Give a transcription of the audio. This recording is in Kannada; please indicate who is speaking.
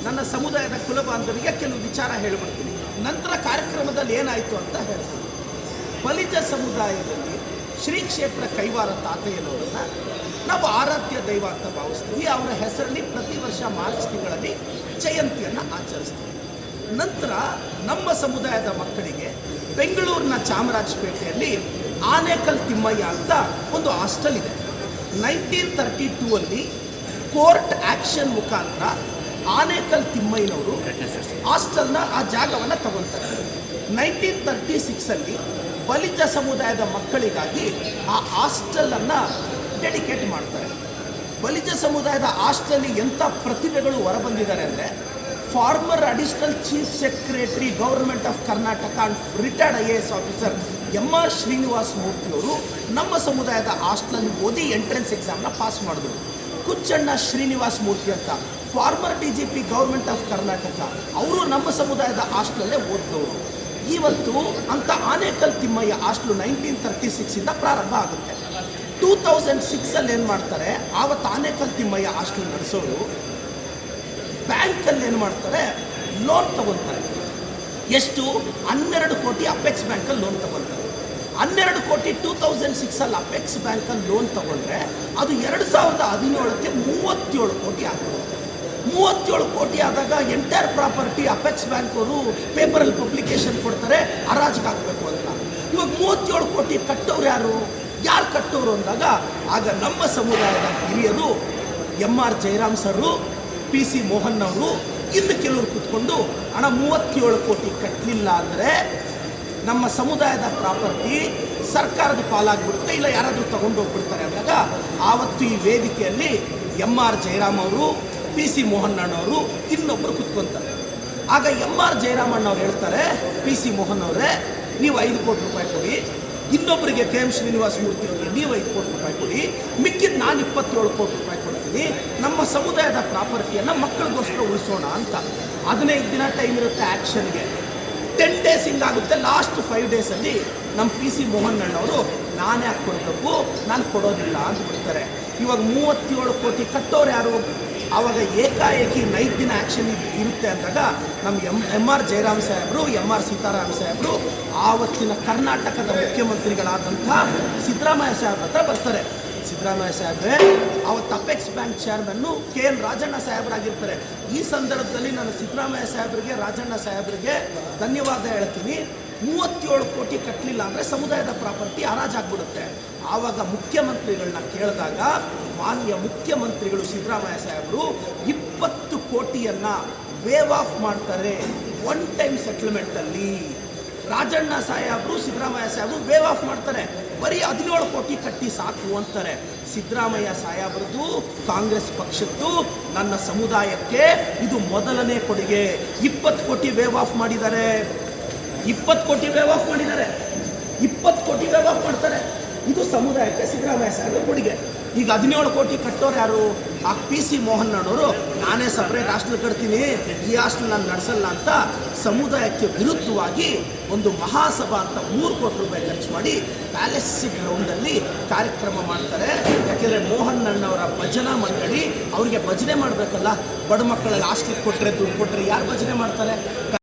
Speaker 1: ನನ್ನ ಸಮುದಾಯದ ಕುಲಬಾಂಧವರಿಗೆ ಕೆಲವು ವಿಚಾರ ಹೇಳಿಬಿಡ್ತೀನಿ. ನಂತರ ಕಾರ್ಯಕ್ರಮದಲ್ಲಿ ಏನಾಯಿತು ಅಂತ ಹೇಳ್ತೀನಿ. ಬಲಿಜ ಸಮುದಾಯದಲ್ಲಿ ಶ್ರೀ ಕ್ಷೇತ್ರ ಕೈವಾರ ತಾತಯ್ಯನವರನ್ನು ನಾವು ಆರಾಧ್ಯ ದೈವ ಅಂತ ಭಾವಿಸ್ತೀವಿ. ಅವರ ಹೆಸರಲ್ಲಿ ಪ್ರತಿ ವರ್ಷ ಮಾರ್ಚ್ ತಿಂಗಳಲ್ಲಿ ಜಯಂತಿಯನ್ನು ಆಚರಿಸ್ತೀವಿ. ನಂತರ ನಮ್ಮ ಸಮುದಾಯದ ಮಕ್ಕಳಿಗೆ ಬೆಂಗಳೂರಿನ ಚಾಮರಾಜಪೇಟೆಯಲ್ಲಿ ಆನೇಕಲ್ ತಿಮ್ಮಯ್ಯ ಅಂತ ಒಂದು ಹಾಸ್ಟೆಲ್ ಇದೆ. 1932 ಕೋರ್ಟ್ ಆ್ಯಕ್ಷನ್ ಮುಖಾಂತರ ಆನೇಕಲ್ ತಿಮ್ಮಯ್ಯನವರು ಹಾಸ್ಟೆಲ್ನ ಆ ಜಾಗವನ್ನು ತಗೊಳ್ತಾರೆ. 1936 ಬಲಿಜ ಸಮುದಾಯದ ಮಕ್ಕಳಿಗಾಗಿ ಆ ಹಾಸ್ಟೆಲನ್ನು ಡೆಡಿಕೇಟ್ ಮಾಡ್ತಾರೆ. ಬಲಿಜ ಸಮುದಾಯದ ಹಾಸ್ಟೆಲ್ ಎಂಥ ಪ್ರತಿಭೆಗಳು ಹೊರಬಂದಿದ್ದಾರೆ ಅಂದರೆ, former additional chief secretary government of Karnataka and retired IAS officer MR Srinivasa ಮೂರ್ತಿಯವರು ನಮ್ಮ ಸಮುದಾಯದ ಹಾಸ್ಟೆಲಲ್ಲಿ ಓದಿ ಎಂಟ್ರೆನ್ಸ್ ಎಕ್ಸಾಮ್ನ ಪಾಸ್ ಮಾಡಿದ್ರು. ಕುಚ್ಚಣ್ಣ ಶ್ರೀನಿವಾಸ ಮೂರ್ತಿ ಅಂತ farmer DGP government of Karnataka, ಅವರು ನಮ್ಮ ಸಮುದಾಯದ ಹಾಸ್ಟೆಲಲ್ಲೇ ಓದಿದವರು. ಇವತ್ತು ಅಂಥ ಆನೇಕಲ್ ತಿಮ್ಮಯ್ಯ ಹಾಸ್ಟೆಲು 1936 ಪ್ರಾರಂಭ ಆಗುತ್ತೆ. 2006 ಏನು ಮಾಡ್ತಾರೆ, ಆವತ್ತು ಆನೇಕಲ್ ತಿಮ್ಮಯ್ಯ ಹಾಸ್ಟೆಲ್ ನಡೆಸೋರು ಬ್ಯಾಂಕಲ್ಲಿ ಏನು ಮಾಡ್ತಾರೆ, ಲೋನ್ ತಗೊಳ್ತಾರೆ. ಎಷ್ಟು? 12 ಕೋಟಿ ಅಪೆಕ್ಸ್ ಬ್ಯಾಂಕಲ್ಲಿ ಲೋನ್ ತಗೊಳ್ತಾರೆ. 12 ಕೋಟಿ 2006 ಅಪೆಕ್ಸ್ ಬ್ಯಾಂಕಲ್ಲಿ ಲೋನ್ ತಗೊಂಡ್ರೆ ಅದು 2017ಕ್ಕೆ 37 ಕೋಟಿ ಆಗಿಬಿಡುತ್ತೆ. 37 ಕೋಟಿ ಆದಾಗ ಎಂಟೈರ್ ಪ್ರಾಪರ್ಟಿ ಅಪೆಕ್ಸ್ ಬ್ಯಾಂಕ್ ಅವರು ಪೇಪರಲ್ಲಿ ಪಬ್ಲಿಕೇಶನ್ ಕೊಡ್ತಾರೆ ಹರಾಜಿಗೆ ಹಾಕಬೇಕು ಅಂತ. ಇವಾಗ 37 ಕೋಟಿ ಕಟ್ಟೋರು ಯಾರು ಕಟ್ಟೋರು ಅಂದಾಗ, ಆಗ ನಮ್ಮ ಸಮುದಾಯದ ಹಿರಿಯರು MR ಜಯರಾಮ್ ಸರು, PC ಮೋಹನ್ ಅವರು, ಇನ್ನು ಕೆಲವರು ಕೂತ್ಕೊಂಡು ಹಣ 37 ಕೋಟಿ ಕಟ್ಟಲಿಲ್ಲ ಅಂದರೆ ನಮ್ಮ ಸಮುದಾಯದ ಪ್ರಾಪರ್ಟಿ ಸರ್ಕಾರದ ಪಾಲಾಗ್ಬಿಡುತ್ತೆ, ಇಲ್ಲ ಯಾರಾದರೂ ತಗೊಂಡು ಹೋಗ್ಬಿಡ್ತಾರೆ ಅಂದಾಗ, ಆವತ್ತು ಈ ವೇದಿಕೆಯಲ್ಲಿ MR ಜಯರಾಮ್ ಅವರು, PC ಮೋಹನ್ ಅಣ್ಣವರು, ಇನ್ನೊಬ್ಬರು ಕೂತ್ಕೊತಾರೆ. ಆಗ MR ಜಯರಾಮ್ ಅಣ್ಣವ್ರು ಹೇಳ್ತಾರೆ, PC ಮೋಹನ್ ಅವರೇ ನೀವು 5 ಕೋಟಿ ರೂಪಾಯಿ ಕೊಡಿ, ಇನ್ನೊಬ್ಬರಿಗೆ KM ಶ್ರೀನಿವಾಸ ಮೂರ್ತಿ ಅವರಿಗೆ ನೀವು 5 ಕೋಟಿ ರೂಪಾಯಿ ಕೊಡಿ, ಮಿಕ್ಕಿದ ನಾನು 27 ಕೋಟಿ ರೂಪಾಯಿ ಕೊಡ್ತೀನಿ, ನಮ್ಮ ಸಮುದಾಯದ ಪ್ರಾಪರ್ಟಿಯನ್ನು ಮಕ್ಕಳಿಗೋಸ್ಕರ ಉಳಿಸೋಣ ಅಂತ. 15 ದಿನ ಟೈಮ್ ಇರುತ್ತೆ ಆ್ಯಕ್ಷನ್ಗೆ. 10 ಡೇಸ್ ಹಿಂಗಾಗುತ್ತೆ. ಲಾಸ್ಟ್ 5 ಡೇಸಲ್ಲಿ ನಮ್ಮ PC ಮೋಹನ್ ಅಣ್ಣವರು ನಾನೇ ಯಾಕೆ ಕೊಡಬೇಕು, ನಾನು ಕೊಡೋದಿಲ್ಲ ಅಂತ ಬಿಡ್ತಾರೆ. ಇವಾಗ 37 ಕೋಟಿ ಕಟ್ಟೋರು ಯಾರು? ಆವಾಗ ಏಕಾಏಕಿ 9 ದಿನ ಆ್ಯಕ್ಷನ್ ಇರುತ್ತೆ ಅಂದಾಗ ನಮ್ಮ MR ಜಯರಾಮ್ ಸಾಹೇಬರು, MR ಸೀತಾರಾಮ್ ಸಾಹೇಬರು ಆವತ್ತಿನ ಕರ್ನಾಟಕದ ಮುಖ್ಯಮಂತ್ರಿಗಳಾದಂಥ ಸಿದ್ದರಾಮಯ್ಯ ಸಾಹೇಬ್ರ ಹತ್ರ ಬರ್ತಾರೆ. ಸಿದ್ದರಾಮಯ್ಯ ಸಾಹೇಬ್ರೆ, ಅವತ್ತು ಅಪೆಕ್ಸ್ ಬ್ಯಾಂಕ್ ಚೇರ್ಮನ್ನು KN ರಾಜಣ್ಣ ಸಾಹೇಬರಾಗಿರ್ತಾರೆ. ಈ ಸಂದರ್ಭದಲ್ಲಿ ನಾನು ಸಿದ್ದರಾಮಯ್ಯ ಸಾಹೇಬರಿಗೆ, ರಾಜಣ್ಣ ಸಾಹೇಬರಿಗೆ ಧನ್ಯವಾದ ಹೇಳ್ತೀನಿ. 37 ಕೋಟಿ ಕಟ್ಟಲಿಲ್ಲ ಅಂದರೆ ಸಮುದಾಯದ ಪ್ರಾಪರ್ಟಿ ಹರಾಜಾಗ್ಬಿಡುತ್ತೆ. ಆವಾಗ ಮುಖ್ಯಮಂತ್ರಿಗಳನ್ನ ಕೇಳಿದಾಗ ಮಾನ್ಯ ಮುಖ್ಯಮಂತ್ರಿಗಳು ಸಿದ್ದರಾಮಯ್ಯ ಸಾಹೇಬರು 20 ಕೋಟಿಯನ್ನು ವೇವ್ ಆಫ್ ಮಾಡ್ತಾರೆ ಒನ್ ಟೈಮ್ ಸೆಟ್ಲ್ಮೆಂಟಲ್ಲಿ. ರಾಜಣ್ಣ ಸಾಹೇಬರು, ಸಿದ್ದರಾಮಯ್ಯ ಸಾಹೇಬರು ವೇವ್ ಆಫ್ ಮಾಡ್ತಾರೆ, ಬರೀ 17 ಕೋಟಿ ಕಟ್ಟಿ ಸಾಕು ಅಂತಾರೆ. ಸಿದ್ದರಾಮಯ್ಯ ಸಾಹೇಬರದು, ಕಾಂಗ್ರೆಸ್ ಪಕ್ಷದ್ದು, ನನ್ನ ಸಮುದಾಯಕ್ಕೆ ಇದು ಮೊದಲನೇ ಕೊಡುಗೆ. 20 ಕೋಟಿ ವೇವ್ ಆಫ್ ಮಾಡಿದ್ದಾರೆ. 20 ಕೋಟಿ ವೇವ್ ಆಫ್ ಮಾಡಿದ್ದಾರೆ. 20 ಕೋಟಿ ವೇವ್ ಆಫ್ ಮಾಡ್ತಾರೆ. ಇದು ಸಮುದಾಯಕ್ಕೆ ಸಿದ್ದರಾಮಯ್ಯ ಸಾಹೇಬರ ಕೊಡುಗೆ. ಈಗ 17 ಕೋಟಿ ಕಟ್ಟೋರು ಯಾರು? ಆ PC ಮೋಹನ್ ಅಣ್ಣವರು ನಾನೇ ಸಪ್ರೇಟ್ ಹಾಸ್ಟೆಲ್ ಕಟ್ತೀನಿ, ಈ ಹಾಸ್ಟೆಲ್ ನಾನು ನಡೆಸಲ್ಲ ಅಂತ ಸಮುದಾಯಕ್ಕೆ ವಿರುದ್ಧವಾಗಿ ಒಂದು ಮಹಾಸಭಾ ಅಂತ 3 ಕೋಟಿ ರೂಪಾಯಿ ಖರ್ಚು ಮಾಡಿ ಪ್ಯಾಲೇಸ್ ಗ್ರೌಂಡಲ್ಲಿ ಕಾರ್ಯಕ್ರಮ ಮಾಡ್ತಾರೆ. ಯಾಕೆಂದರೆ ಮೋಹನ್ ಅಣ್ಣವರ ಭಜನಾ ಮಂಡಳಿ, ಅವರಿಗೆ ಭಜನೆ ಮಾಡಬೇಕಲ್ಲ, ಬಡ ಮಕ್ಕಳಲ್ಲಿ ಹಾಸ್ಟೆಲ್ ಕೊಟ್ಟರೆ ದುಡ್ಡು ಕೊಟ್ಟರೆ ಯಾರು ಭಜನೆ ಮಾಡ್ತಾರೆ?